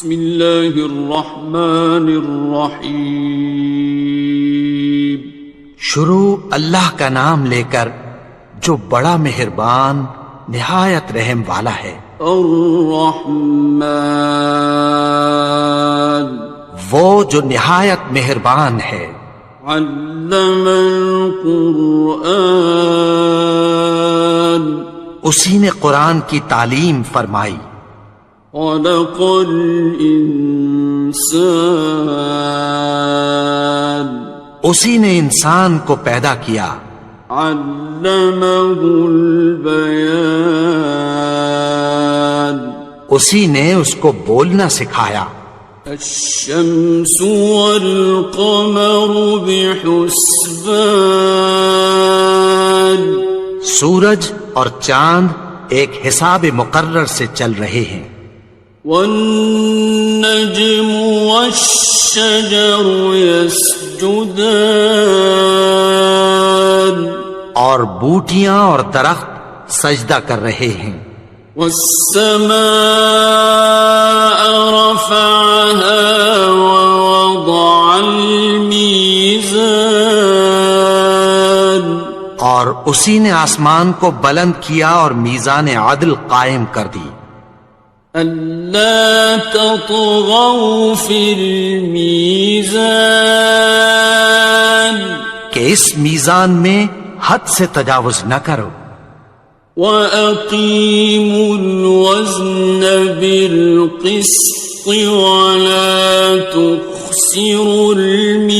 بسم اللہ الرحمن الرحیم. شروع اللہ کا نام لے کر جو بڑا مہربان نہایت رحم والا ہے. الرحمن وہ جو نہایت مہربان ہے. علم القرآن اسی نے قرآن کی تعلیم فرمائی. خلق الانسان اسی نے انسان کو پیدا کیا. علمہ البیان اسی نے اس کو بولنا سکھایا. الشمس والقمر بحسبان سورج اور چاند ایک حساب مقرر سے چل رہے ہیں. والنجم والشجر يسجدان اور بوٹیاں اور درخت سجدہ کر رہے ہیں. والسماء رفعها ووضع الميزان اور اسی نے آسمان کو بلند کیا اور میزان عدل قائم کر دی. ألا تطغوا في الميزان کہ اس میزان میں حد سے تجاوز نہ کرو. وَأَقِيمُوا الْوَزْنَ بِالْقِسْطِ وَلَا تُخْسِرُوا الْمِيزَانَ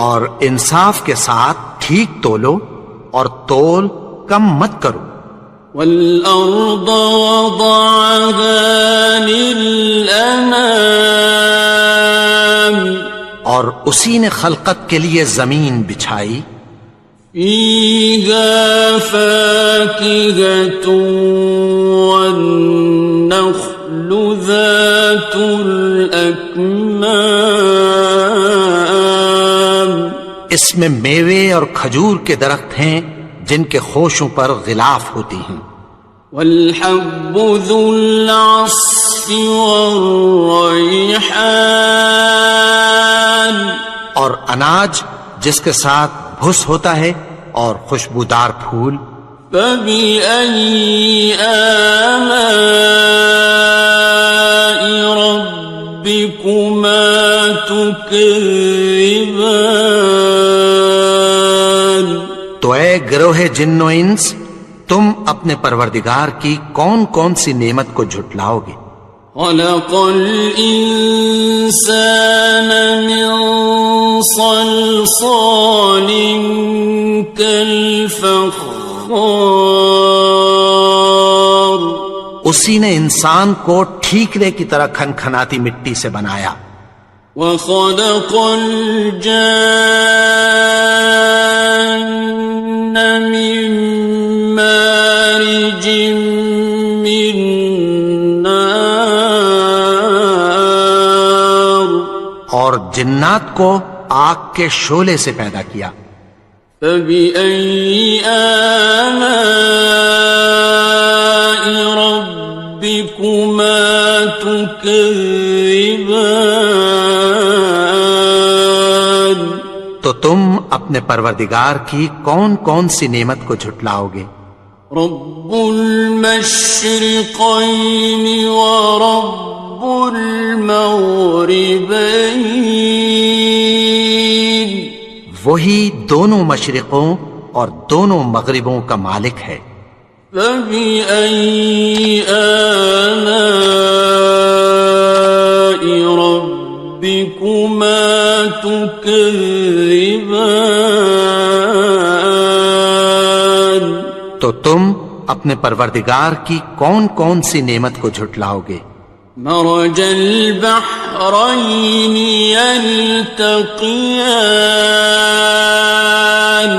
اور انصاف کے ساتھ ٹھیک تولو اور تول کم مت کرو. وَالْأَرْضَ وَضَعَهَا لِلْأَنَامِ اور اسی نے خلقت کے لیے زمین بچھائی. فِيهَا فَاكِهَةٌ وَالنَّخْلُ ذَاتُ الْأَكْمَامِ اس میں میوے اور کھجور کے درخت ہیں جن کے خوشوں پر غلاف ہوتی ہیں. وَالْحَبُّ ذُو الْعَصْفِ وَالرَّيْحَانِ اور اناج جس کے ساتھ بھس ہوتا ہے اور خوشبودار پھول. فَبِأَيِّ آلَاءِ رَبِّكُمَا تُكَذِّبَانِ تو اے گروہ جن و انس تم اپنے پروردگار کی کون کون سی نعمت کو جھٹلاؤ گے. خَلَقَ الْإِنسَانَ مِنْ صَلْصَالٍ كَالْفَخَّارِ اسی نے انسان کو ٹھیکرے کی طرح کھنکھناتی مٹی سے بنایا. وَخَلَقَ الْجَانَّ مِن مَّارِجٍ مِّن نَّارٍ اور جنات کو آگ کے شعلے سے پیدا کیا. فَبِأَيِّ آلَاءِ رَبِّكُمَا تُكَذِّبَانِ تو تم اپنے پروردگار کی کون کون سی نعمت کو جھٹلاؤ گے. رب المشرقین ورب المغربین وہی دونوں مشرقوں اور دونوں مغربوں کا مالک ہے. فَبِأَيِّ آلَاءِ رَبِّكُمَا تُكَذِّبَانِ تو تم اپنے پروردگار کی کون کون سی نعمت کو جھٹلاؤ گے. مرج البحرین یلتقیان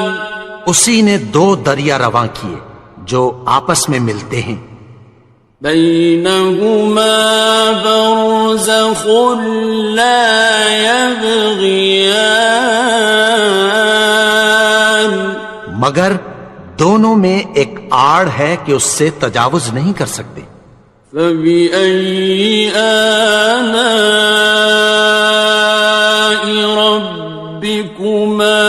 اسی نے دو دریا رواں کیے جو آپس میں ملتے ہیں. بینہما برزخ لا یبغیان مگر دونوں میں ایک آڑ ہے کہ اس سے تجاوز نہیں کر سکتے۔ فبأي آلاء ربكما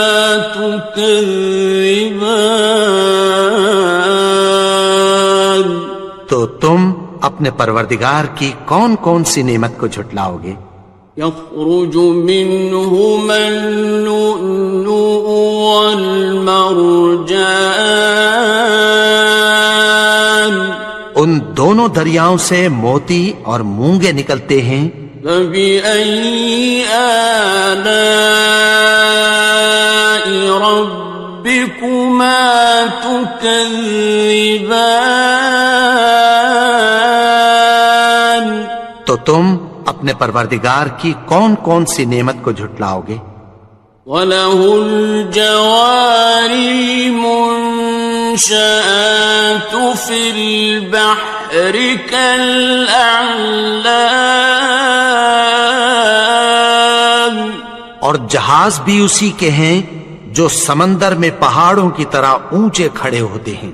تكذبان؟ تو تم اپنے پروردگار کی کون کون سی نعمت کو جھٹلاؤ گے؟ يخرج منهما اللؤلؤ والمرجان، ان دونوں دریاؤں سے موتی اور مونگے نکلتے ہیں۔ فبأي آلاء ربكما تكذبان؟ تو تم اپنے پروردگار کی کون کون سی نعمت کو جھٹلاؤ گے؟ وَلَهُ الْجَوَارِ الْمُنشَآتُ فِي الْبَحْرِ كَالْأَعْلَامِ، اور جہاز بھی اسی کے ہیں جو سمندر میں پہاڑوں کی طرح اونچے کھڑے ہوتے ہیں۔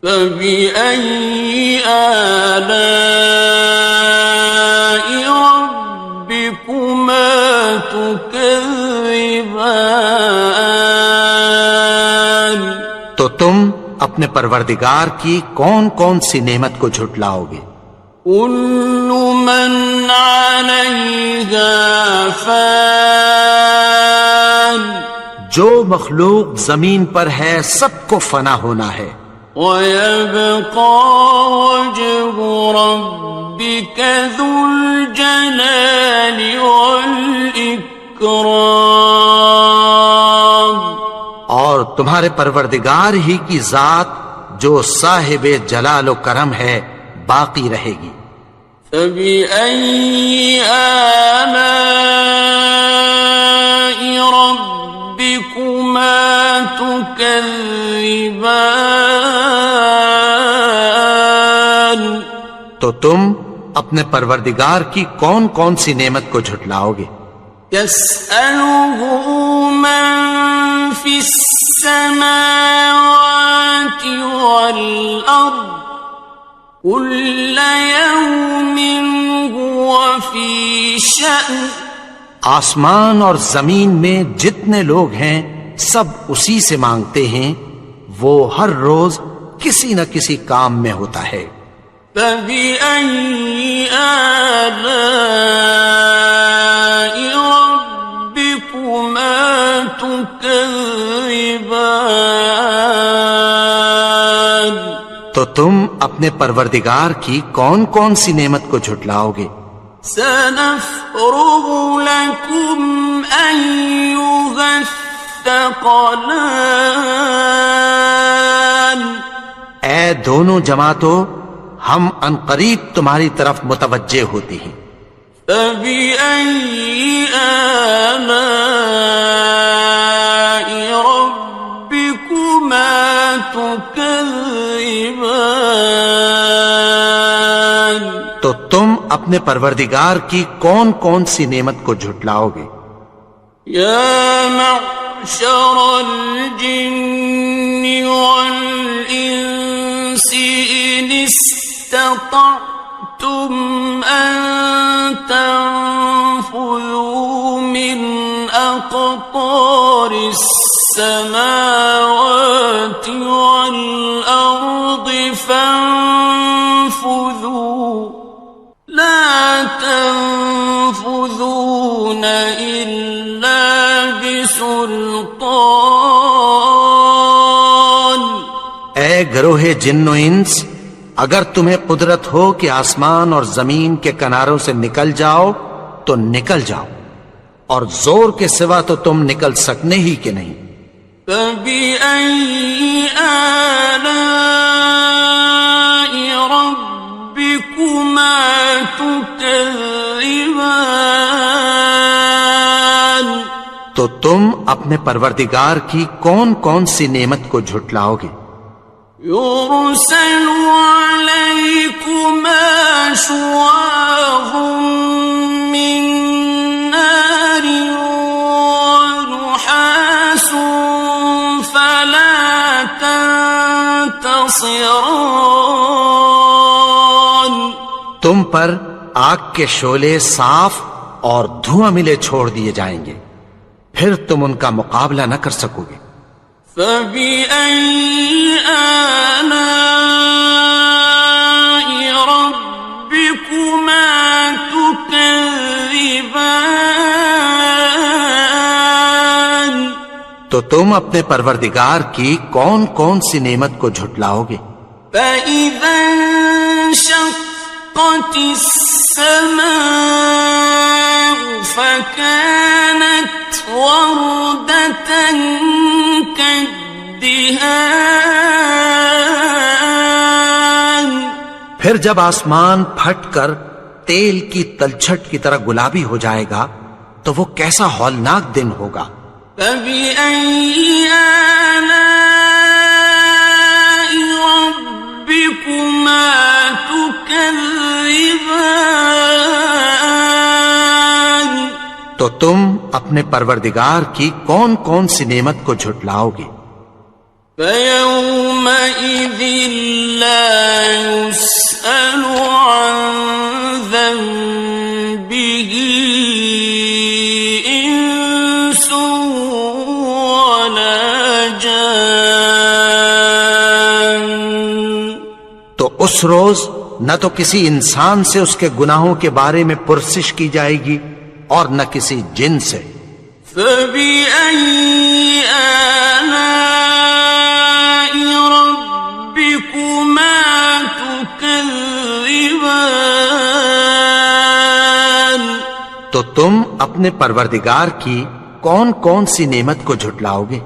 فَبِأَيِّ آلَاءِ رَبِّكُمَا تُكَذِّبَانِ؟ تو تم اپنے پروردگار کی کون کون سی نعمت کو جھٹلاؤ گے؟ كُلُّ مَنْ عَلَيْهَا فَانٍ، جو مخلوق زمین پر ہے سب کو فنا ہونا ہے۔ وَيَبْقَى وَجْهُ رَبِّكَ ذُو الْجَلَالِ وَالْإِكْرَامِ، اور تمہارے پروردگار ہی کی ذات جو صاحب جلال و کرم ہے باقی رہے گی۔ فَبِأَيِّ آلَاءِ رَبِّكُمَا تُكَذِّبَانِ؟ تو تم اپنے پروردگار کی کون کون سی نعمت کو جھٹلاؤ گے؟ يَسْأَلُهُ مَن فِي السَّمَاوَاتِ وَالْأَرْضِ كُلَّ يَوْمٍ هُوَ فِي شَأْنٍ، آسمان اور زمین میں جتنے لوگ ہیں سب اسی سے مانگتے ہیں، وہ ہر روز کسی نہ کسی کام میں ہوتا ہے۔ فَبِأَيِّ آلَاءِ رَبِّكُمَا تُكَذِّبَانِ؟ تو تم اپنے پروردگار کی کون کون سی نعمت کو جھٹلاؤ گے؟ سَنَفْرُغُ لَكُمْ أَيُّهَ الثَّقَلَانِ، اے دونوں جماعتوں، ہم عنقریب تمہاری طرف متوجہ ہوتے ہیں۔ فَبِأَيِّ آلَاءِ رَبِّكُمَا تُكَذِّبَانِ؟ تو تم اپنے پروردگار کی کون کون سی نعمت کو جھٹلاؤ گے؟ يَا مَعْشَرَ الْجِنِّ وَالْإِنسِ إِنِ اسْتَطَعْتُمْ أَن تَنفُذُوا مِنْ أَقْطَارِ السَّمَاوَاتِ وَالْأَرْضِ فَانفُذُوا لَا تَنفُذُونَ إِلَّا بِسُلْطَانٍ۔ اے گروہ جن و انس، اگر تمہیں قدرت ہو کہ آسمان اور زمین کے کناروں سے نکل جاؤ تو نکل جاؤ، اور زور کے سوا تو تم نکل سکنے ہی کہ نہیں۔ فَبِأَيِّ آلَاءِ رَبِّكُمَا تُكَذِّبَانِ؟ تو تم اپنے پروردگار کی کون کون سی نعمت کو جھٹلاؤ گے؟ يُرْسَلُ عَلَيْكُمَا شُوَاظٌ مِّن نَّارٍ وَنُحَاسٌ فَلَا تَنتَصِرَانِ، ناصران. تم پر آگ کے شعلے صاف اور دھواں ملے چھوڑ دیے جائیں گے، پھر تم ان کا مقابلہ نہ کر سکو گے۔ فَبِأَيِّ آلَاءِ رَبِّكُمَا تُكَذِّبَانِ. تو تم اپنے پروردگار کی کون کون سی نعمت کو جھٹلاؤ گے؟ فَإِذَا انشَقَّتِ السَّمَاءُ فَكَانَتْ وَرْدَةً كَالدِّهَانِ. پھر جب آسمان پھٹ کر تیل کی تلچھٹ کی طرح گلابی ہو جائے گا تو وہ کیسا ہولناک دن ہوگا۔ فَبِأَيِّ آلَاءِ رَبِّكُمَا تُكَذِّبَانِ. تو تم اپنے پروردگار کی کون کون سی نعمت کو جھٹلاؤ گے؟ فَيَوْمَئِذٍ لَا يُسْأَلُ عَنْ ذَنبِهِ إِنسٌ وَلَا جَانٌ. تو اس روز نہ تو کسی انسان سے اس کے گناہوں کے بارے میں پرسش کی جائے گی اور نہ کسی جن سے۔ فَبِأَيِّ آلَاءِ رَبِّكُمَا تُكَذِّبَانِ. تو تم اپنے پروردگار کی کون کون سی نعمت کو جھٹلاؤ گے؟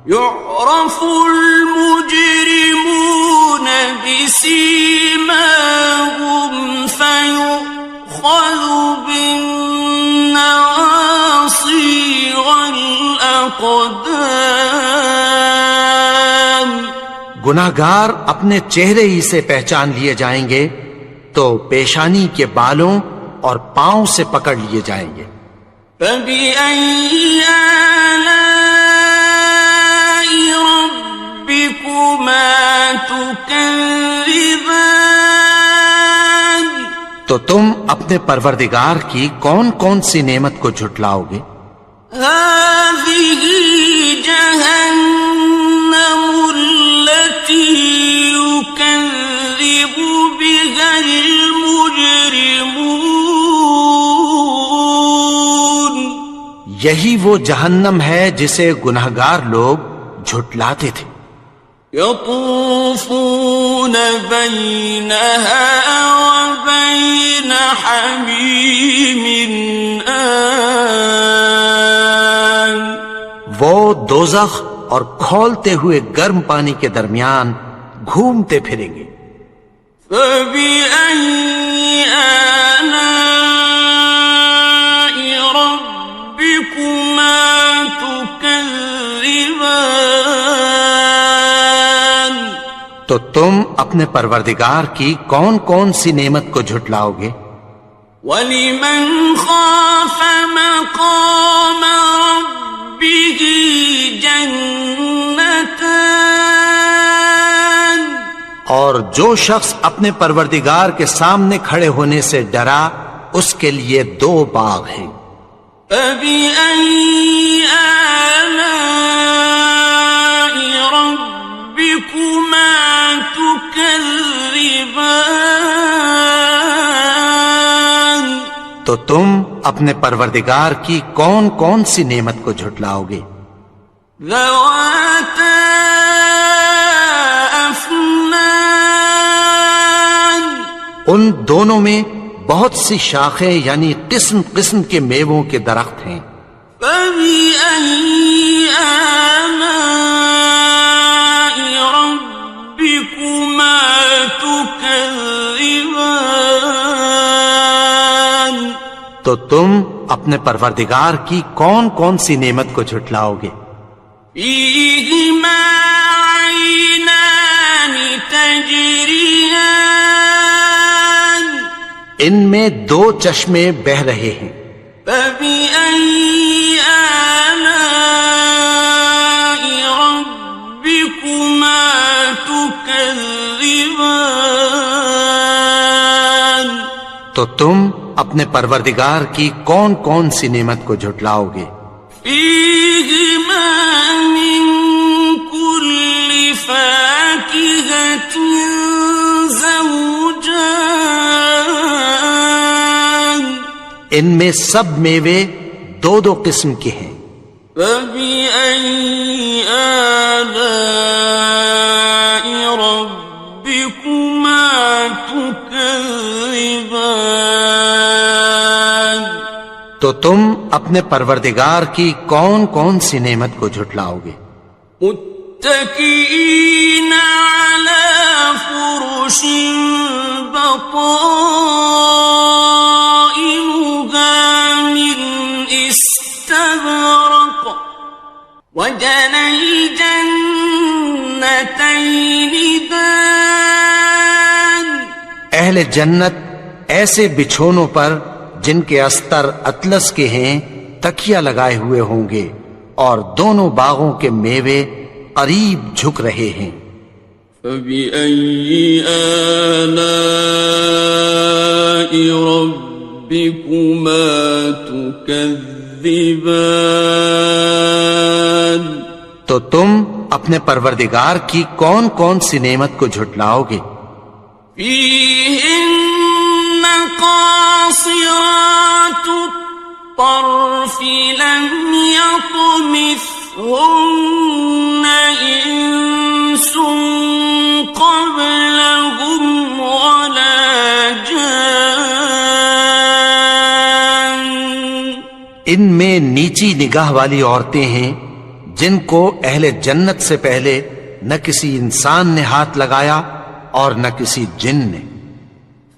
يُعْرَفُ الْمُجْرِمُونَ بِسِيمَاهُمْ فَيُؤْخَذُ بِالنَّوَاصِي وَالْأَقْدَامِ. گناہگار اپنے چہرے ہی سے پہچان لیے جائیں گے تو پیشانی کے بالوں اور پاؤں سے پکڑ لیے جائیں گے۔ فَبِأَيِّ آلَاءِ رَبِّكُمَا تُكَذِّبَانِ. تو تم اپنے پروردگار کی کون کون سی نعمت کو جھٹلاؤ گے؟ هَذِهِ جَهَنَّمُ الَّتِي يُكَذِّبُ بِهَا الْمُجْرِمُونَ. یہی وہ جہنم ہے جسے گناہگار لوگ جھٹلاتے تھے۔ يَطُوفُونَ بَيْنَهَا وَبَيْنَ حَمِيمٍ آنٍ. وہ دوزخ اور کھولتے ہوئے گرم پانی کے درمیان گھومتے پھریں گے۔ فَبِأَيِّ آلَاءِ رَبِّكُمَا تُكَذِّبَانِ. تو تم اپنے پروردگار کی کون کون سی نعمت کو جھٹلاؤ گے؟ وَلِمَنْ خَافَ مَقَامَ رَبِّهِ جَنَّتَانِ. اور جو شخص اپنے پروردگار کے سامنے کھڑے ہونے سے ڈرا اس کے لیے 2 باغ ہیں۔ فَبِأَيِّ آلَاءِ رَبِّكُمَا تُكَذِّبَانِ. تو تم اپنے پروردگار کی کون کون سی نعمت کو جھٹلاؤ گے؟ ذَوَاتَا أَفْنَانٍ. ان دونوں میں بہت سی شاخیں یعنی قسم قسم کے میووں کے درخت ہیں۔ فَبِأَيِّ آلَاءِ رَبِّكُمَا تُكَذِّبَانِ. تو تم اپنے پروردگار کی کون کون سی نعمت کو جھٹلاؤ گے؟ فِيهِمَا عَيْنَانِ تَجْرِيَانِ. ان میں 2 چشمے بہ رہے ہیں۔ فَبِأَيِّ آلَاءِ رَبِّكُمَا تُكَذِّبَانِ. تو تم اپنے پروردگار کی کون کون سی نعمت کو جھٹلاؤ گے؟ فیہما من کل فاکہۃ زوجان، ان میں سب میوے دو دو قسم کے ہیں۔ فبأي آلاء ربكما تكذبان، تو تم اپنے پروردگار کی کون کون سی نعمت کو جھٹلاؤ گے؟ متكئين على فرش بطائنها من استبرق وجنى الجنتين دان، اہل جنت ایسے بچھونوں پر جن کے استر اطلس کے ہیں تکیہ لگائے ہوئے ہوں گے، اور دونوں باغوں کے میوے قریب جھک رہے ہیں۔ فبأي آلاء ربكما تكذبان، تو تم اپنے پروردگار کی کون کون سی نعمت کو جھٹلاؤ گے؟ فيهن قاصرات الطرف لم يطمثهن إنس قبلهم ولا جان، ان میں نیچی نگاہ والی عورتیں ہیں جن کو اہل جنت سے پہلے نہ کسی انسان نے ہاتھ لگایا اور نہ کسی جن نے۔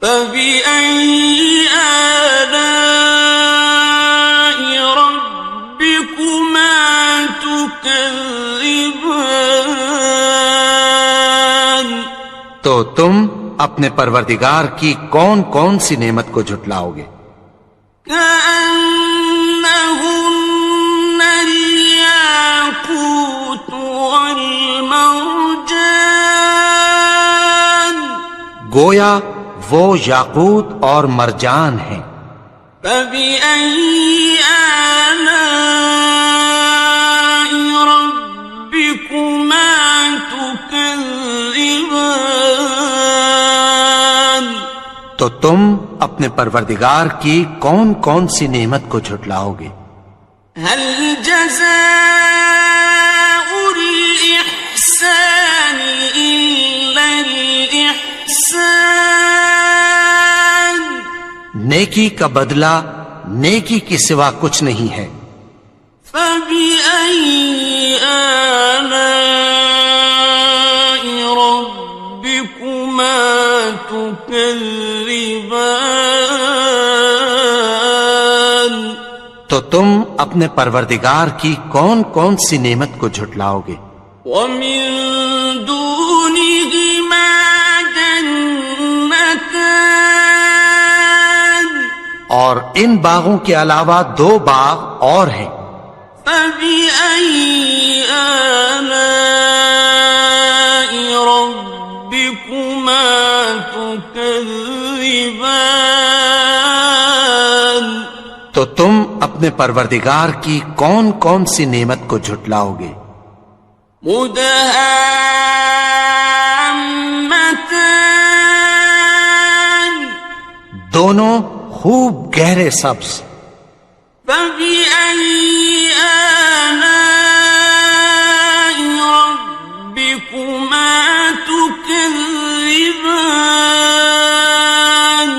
فبأي آلاء ربكما تكذبان، تو تم اپنے پروردگار کی کون کون سی نعمت کو جھٹلاؤ گے؟ كأنهن الياقوت والمرجان، گویا وہ یاقوت اور مرجان ہیں۔ فبأي آلاء ربكما تكذبان، تو تم اپنے پروردگار کی کون کون سی نعمت کو جھٹلاؤ گے؟ هل جزاء الإحسان إلا الإحسان، نیکی کا بدلہ نیکی کے سوا کچھ نہیں ہے۔ فبأي آلاء ربكما تكذبان، تو تم اپنے پروردگار کی کون کون سی نعمت کو جھٹلاؤ گے؟ ومن دونهما جنتان، اور ان باغوں کے علاوہ دو باغ اور ہیں۔ فبأي آلاء ربكما تكذبان، تو تم اپنے پروردگار کی کون کون سی نعمت کو جھٹلاؤ گے؟ مدهامتان، دونوں خوب گہرے سبز۔ فبأي آلاء ربكما تكذبان،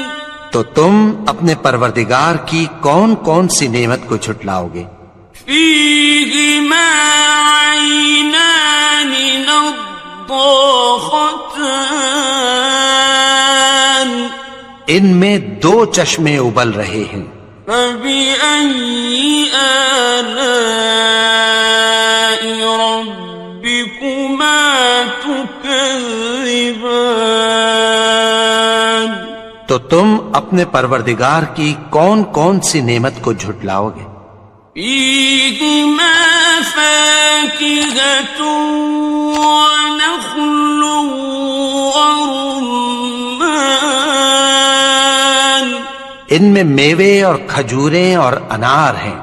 تو تم اپنے پروردگار کی کون کون سی نعمت کو جھٹلاؤ گے؟ فيهما عينان نضاختان، ان میں دو چشمے ابل رہے ہیں۔ فبأي آلاء ربكما تكذبان، تو تم اپنے پروردگار کی کون کون سی نعمت کو جھٹلاؤ گے؟ فيهما فاكهة ونخل ورمان، ان میں میوے اور کھجوریں اور انار ہیں۔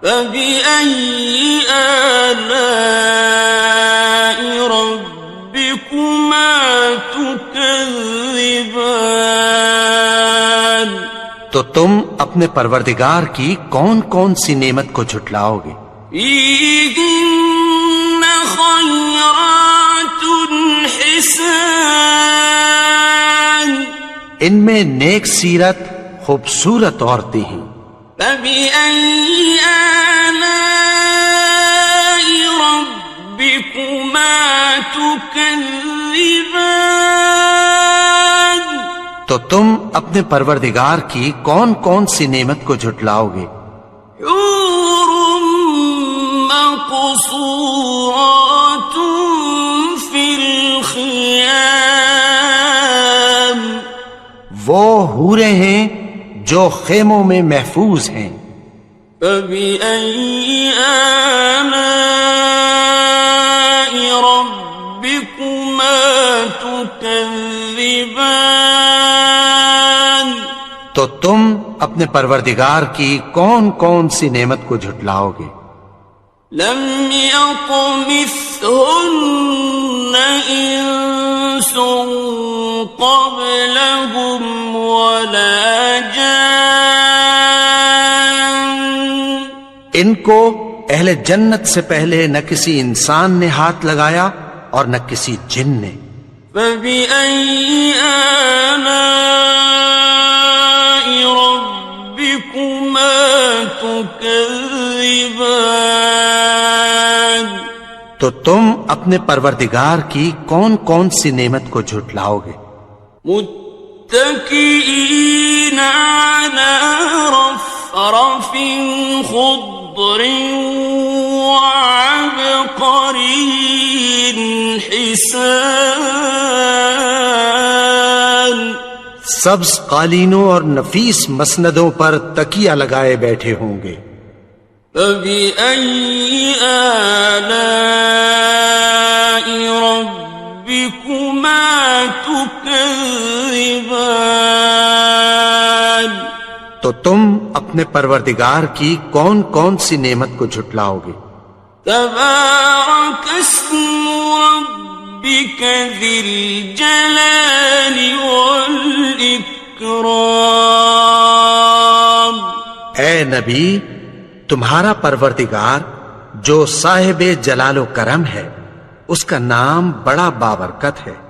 فبأي آلاء ربكما تكذبان؟ تو تم اپنے پروردگار کی کون کون سی نعمت کو جھٹلاؤ گے؟ فيهن خيرات حسان، ان میں نیک سیرت خوبصورت عورتیں ہیں۔ فبأي آلاء ربكما تكذبان؟ تو تم اپنے پروردگار کی کون کون سی نعمت کو جھٹلاؤ گے؟ حور مقصورات في الخيام، وہ حوریں ہیں جو خیموں میں محفوظ ہیں۔ فبأي آلاء ربكما تكذبان؟ تو تم اپنے پروردگار کی کون کون سی نعمت کو جھٹلاؤ گے؟ لم يطمثهن إنس قبلهم ولا جان، ان کو اہل جنت سے پہلے نہ کسی انسان نے ہاتھ لگایا اور نہ کسی جن نے۔ فبأي آلاء ربكما تكذبان؟ تو تم اپنے پروردگار کی کون کون سی نعمت کو جھٹلاؤ گے؟ متكئين على رفرف خضر وعبقري حسان، سبز قالینوں اور نفیس مسندوں پر تکیہ لگائے بیٹھے ہوں گے۔ فبأي آلاء ربكما تكذبان؟ تو تم اپنے پروردگار کی کون کون سی نعمت کو جھٹلاؤ گے؟ تبارك اسم ربك ذي الجلال والإكرام۔ اے نبی، تمہارا پروردگار جو صاحب جلال و کرم ہے، اس کا نام بڑا بابرکت ہے۔